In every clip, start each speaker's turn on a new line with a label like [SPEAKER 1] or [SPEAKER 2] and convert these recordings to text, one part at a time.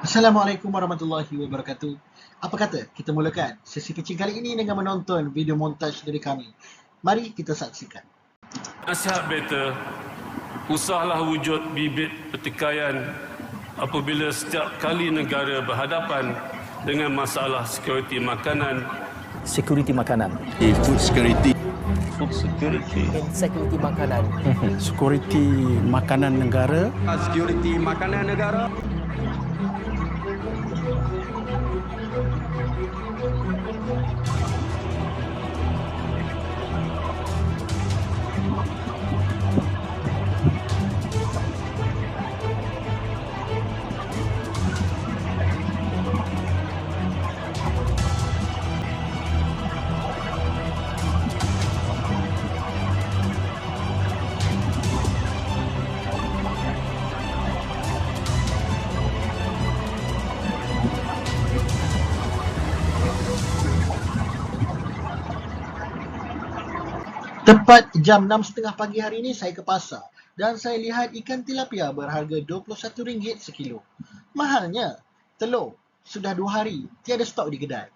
[SPEAKER 1] Assalamualaikum warahmatullahi wabarakatuh. Apa kata kita mulakan sesi pitching kali ini dengan menonton video montaj dari kami. Mari kita saksikan.
[SPEAKER 2] Nasihat beta, usahlah wujud bibit pertikaian apabila setiap kali negara berhadapan dengan masalah sekuriti makanan.
[SPEAKER 3] Security makanan.
[SPEAKER 4] Food security.
[SPEAKER 3] Security makanan.
[SPEAKER 5] Security makanan negara.
[SPEAKER 4] Security makanan negara.
[SPEAKER 1] Tepat jam 6.30 pagi hari ini saya ke pasar dan saya lihat ikan tilapia berharga RM21 sekilo. Mahalnya. Telur sudah 2 hari tiada stok di kedai.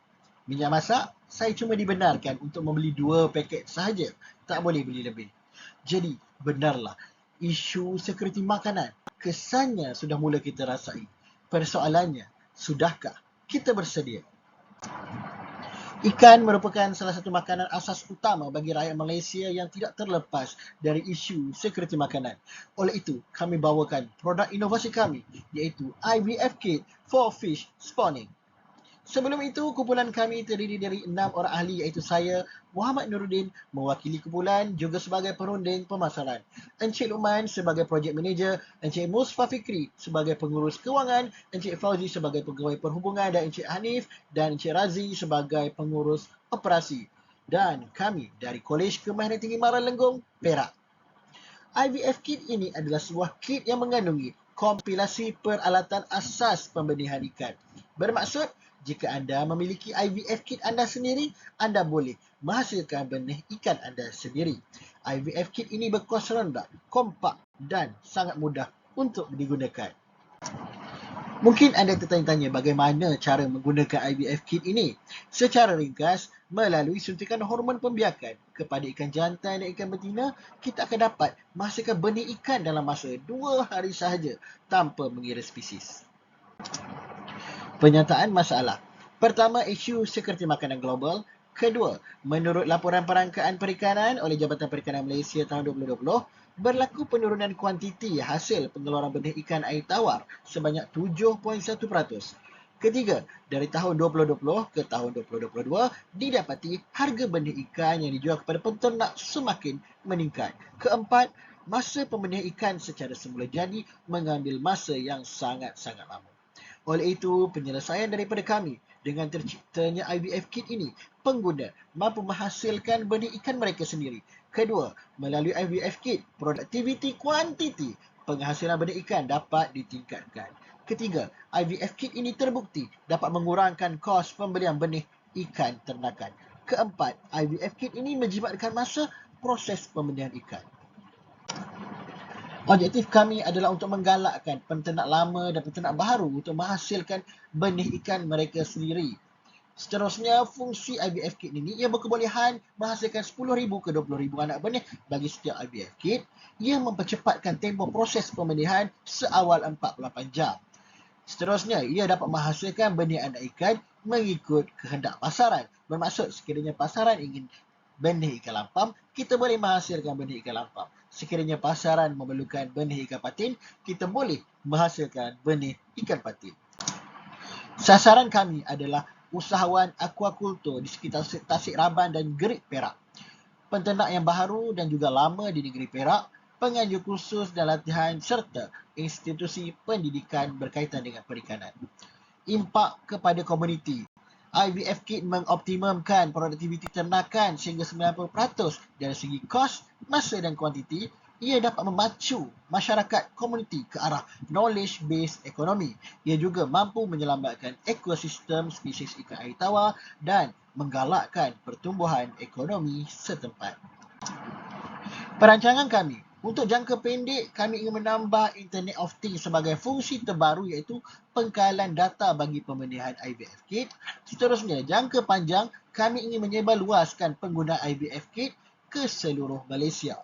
[SPEAKER 1] Minyak masak saya cuma dibenarkan untuk membeli 2 paket sahaja, tak boleh beli lebih. Jadi benarlah isu sekuriti makanan kesannya sudah mula kita rasai. Persoalannya, sudahkah kita bersedia? Ikan merupakan salah satu makanan asas utama bagi rakyat Malaysia yang tidak terlepas dari isu sekuriti makanan. Oleh itu, kami bawakan produk inovasi kami iaitu IVF Kit for Fish Spawning. Sebelum itu, kumpulan kami terdiri dari 6 orang ahli iaitu saya, Muhammad Nuruddin, mewakili kumpulan juga sebagai perunding pemasaran. Encik Luqman sebagai projek manager, Encik Musfa Fikri sebagai pengurus kewangan, Encik Fauzi sebagai pegawai perhubungan dan Encik Hanif dan Encik Razi sebagai pengurus operasi. Dan kami dari Kolej Kemahiran Tinggi Mara Lenggong, Perak. IVF Kit ini adalah sebuah kit yang mengandungi kompilasi peralatan asas pembenihan ikan. Bermaksud, jika anda memiliki IVF kit anda sendiri, anda boleh menghasilkan benih ikan anda sendiri. IVF kit ini berkos rendah, kompak dan sangat mudah untuk digunakan. Mungkin anda tertanya-tanya bagaimana cara menggunakan IVF kit ini. Secara ringkas, melalui suntikan hormon pembiakan kepada ikan jantan dan ikan betina, kita akan dapat menghasilkan benih ikan dalam masa 2 hari sahaja tanpa mengira spesies. Penyataan masalah. Pertama, isu sekuriti makanan global. Kedua, menurut laporan perangkaan perikanan oleh Jabatan Perikanan Malaysia tahun 2020, berlaku penurunan kuantiti hasil pengeluaran benih ikan air tawar sebanyak 7.1%. Ketiga, dari tahun 2020 ke tahun 2022, didapati harga benih ikan yang dijual kepada peternak semakin meningkat. Keempat, masa pembenihan ikan secara semula jadi mengambil masa yang sangat-sangat lama. Oleh itu, penyelesaian daripada kami dengan terciptanya IVF Kit ini, pengguna mampu menghasilkan benih ikan mereka sendiri. Kedua, melalui IVF Kit, produktiviti kuantiti penghasilan benih ikan dapat ditingkatkan. Ketiga, IVF Kit ini terbukti dapat mengurangkan kos pembelian benih ikan ternakan. Keempat, IVF Kit ini menjimatkan masa proses pembenihan ikan. Objektif kami adalah untuk menggalakkan peternak lama dan peternak baru untuk menghasilkan benih ikan mereka sendiri. Seterusnya, fungsi IVF Kit ini ia berkebolehan menghasilkan 10,000 ke 20,000 anak benih bagi setiap IVF Kit. Ia mempercepatkan tempoh proses pembenihan seawal 48 jam. Seterusnya, ia dapat menghasilkan benih anak ikan mengikut kehendak pasaran. Bermaksud, sekiranya pasaran ingin benih ikan lampam, kita boleh menghasilkan benih ikan lampam. Sekiranya pasaran memerlukan benih ikan patin, kita boleh menghasilkan benih ikan patin. Sasaran kami adalah usahawan aquaculture di sekitar Tasik Raban dan Gerik Perak. Peternak yang baru dan juga lama di negeri Perak, penganjur kursus dan latihan serta institusi pendidikan berkaitan dengan perikanan. Impak kepada komuniti. IVF Kit mengoptimumkan produktiviti ternakan sehingga 90% dari segi kos, masa dan kuantiti. Ia dapat memacu masyarakat komuniti ke arah knowledge-based ekonomi. Ia juga mampu menyelamatkan ekosistem spesies ikan air tawar dan menggalakkan pertumbuhan ekonomi setempat. Perancangan kami Untuk jangka pendek, kami ingin menambah Internet of Things sebagai fungsi terbaru iaitu pengkailan data bagi pembenihan IVF kit. Seterusnya, jangka panjang, kami ingin menyebarluaskan penggunaan IVF kit ke seluruh Malaysia.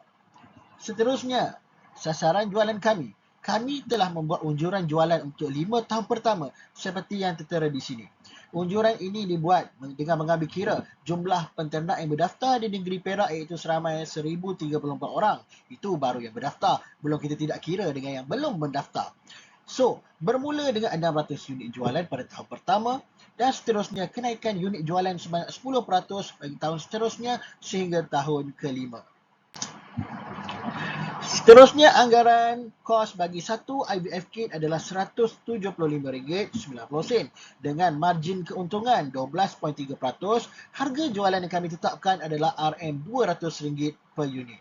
[SPEAKER 1] Seterusnya, sasaran jualan kami. Kami telah membuat unjuran jualan untuk 5 tahun pertama seperti yang tertera di sini. Unjuran ini dibuat dengan mengambil kira jumlah penternak yang berdaftar di negeri Perak iaitu seramai 1,034 orang. Itu baru yang berdaftar. Belum kita tidak kira dengan yang belum mendaftar. So, bermula dengan 600 unit jualan pada tahun pertama dan seterusnya kenaikan unit jualan sebanyak 10% bagi tahun seterusnya sehingga tahun kelima. Seterusnya, anggaran kos bagi satu IVF kit adalah RM175.90 dengan margin keuntungan 12.3%. Harga jualan yang kami tetapkan adalah RM200 per unit.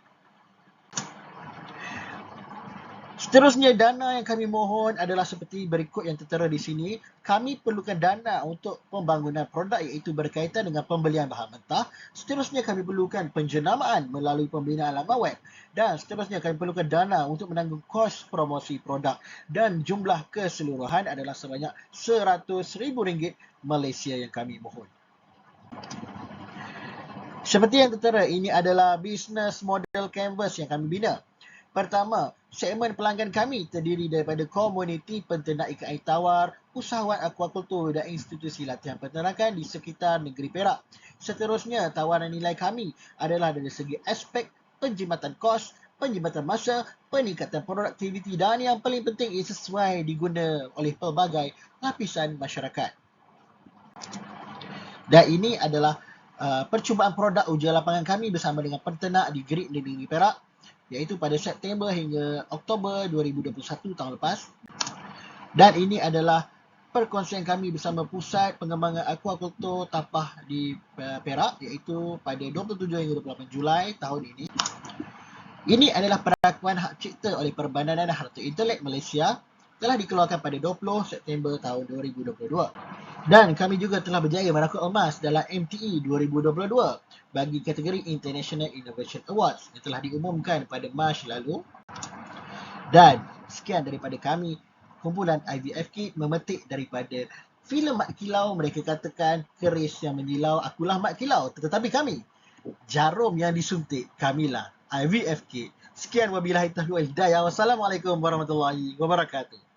[SPEAKER 1] Seterusnya, dana yang kami mohon adalah seperti berikut yang tertera di sini. Kami perlukan dana untuk pembangunan produk iaitu berkaitan dengan pembelian bahan mentah. Seterusnya, kami perlukan penjenamaan melalui pembinaan laman web. Dan seterusnya, kami perlukan dana untuk menanggung kos promosi produk. Dan jumlah keseluruhan adalah sebanyak RM100,000 Malaysia yang kami mohon. Seperti yang tertera, ini adalah business model canvas yang kami bina. Pertama, segmen pelanggan kami terdiri daripada komuniti penternak ikan air tawar, usahawan akuakultur dan institusi latihan penternakan di sekitar negeri Perak. Seterusnya, tawaran nilai kami adalah dari segi aspek penjimatan kos, penjimatan masa, peningkatan produktiviti dan yang paling penting ia sesuai diguna oleh pelbagai lapisan masyarakat. Dan ini adalah percubaan produk ujian lapangan kami bersama dengan penternak di Grid Negeri Perak, iaitu pada September hingga Oktober 2021 tahun lepas. Dan ini adalah perkongsian kami bersama Pusat Pengembangan Akuakultur Tapah di Perak, iaitu pada 27 hingga 28 Julai tahun ini. Ini adalah pengakuan hak cipta oleh Perbadanan Harta Intelek Malaysia, telah dikeluarkan pada 20 September tahun 2022. Dan kami juga telah berjaya merakut emas dalam MTE 2022 bagi kategori International Innovation Awards yang telah diumumkan pada Mac lalu. Dan sekian daripada kami, kumpulan IVF Kit memetik daripada filem Mat Kilau. Mereka katakan keris yang menyilau, akulah Mat Kilau. Tetapi kami, jarum yang disuntik, kamilah IVF Kit. Sekian wabillahi taufiq wal hidayah. Wassalamualaikum warahmatullahi wabarakatuh.